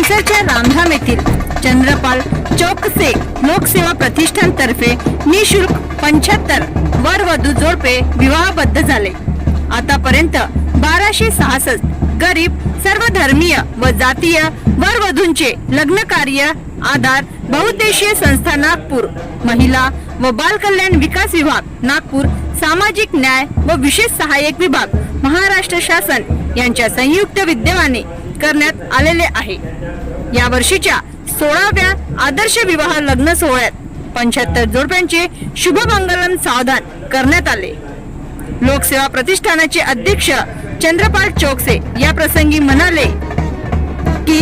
मनसरच्या रामधाम येथील चंद्रपाल चौकसे लोकसेवा प्रतिष्ठान तर्फे निशुल्क 75 वर वधू जोडपे विवाहबद्ध झाले। आतापर्यंत 1266 गरीब सर्वधर्मीय व जातीय वर वधूंचे लग्न कार्य आधार बहुउद्देशीय संस्था नागपूर, महिला व बाल कल्याण विकास विभाग नागपूर, सामाजिक न्याय व विशेष सहाय्यक विभाग महाराष्ट्र शासन यांच्या संयुक्त विद्यमाने करण्यात आलेले आहे। या वर्षीच्या 16व्या आदर्श विवाह लग्न सोहळ्यात 75 जोडप्यांचे शुभमंगलम सावधान करण्यात आले। लोकसेवा प्रतिष्ठानाचे अध्यक्ष चंद्रपाल चौकसे या प्रसंगी म्हणाले की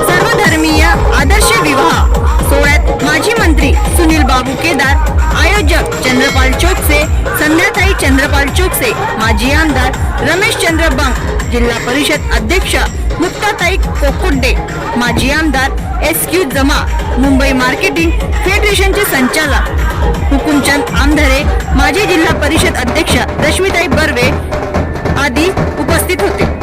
सर्वधर्मीय आदर्श विवाह सोहळ्यात माजी मंत्री सुनील बाबू केदार, आयोजक चंद्रपाल चौकसे, संध्याताई चंद्रपाल चौकसे, माजी आमदार रमेश चंद्र बंग, जिल्हा परिषद अध्यक्ष मुक्ताताई कोकुड्डे, माजी आमदार SQ जमा, मुंबई मार्केटिंग फेडरेशनचे संचालक हुकुमचंद आमधरे, माजी जिल्हा परिषद अध्यक्ष रश्मीताई बर्वे आदी उपस्थित होते।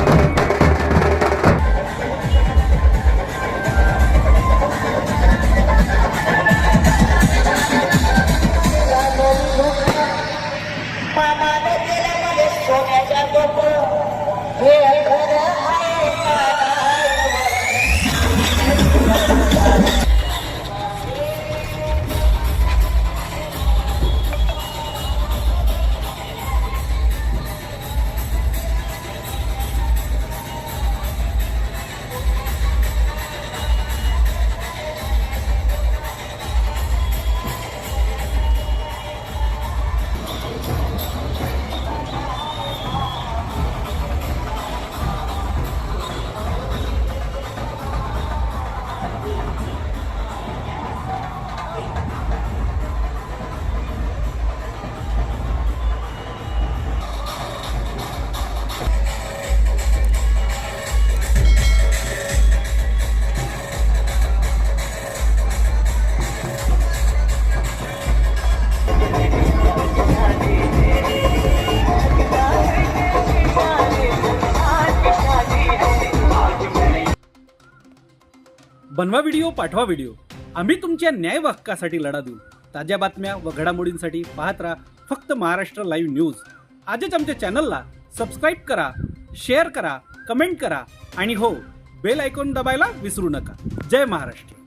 बनवा व्हिडिओ, पाठवा व्हिडिओ, आम्ही तुमच्या न्याय हक्कासाठी लढा देऊ। ताज्या बातम्या व घडामोडींसाठी पाहत राहा फक्त महाराष्ट्र लाईव्ह न्यूज। आजच आमच्या चॅनलला सबस्क्राईब करा, शेअर करा, कमेंट करा आणि हो, बेल आयकॉन दाबायला विसरू नका। जय महाराष्ट्र।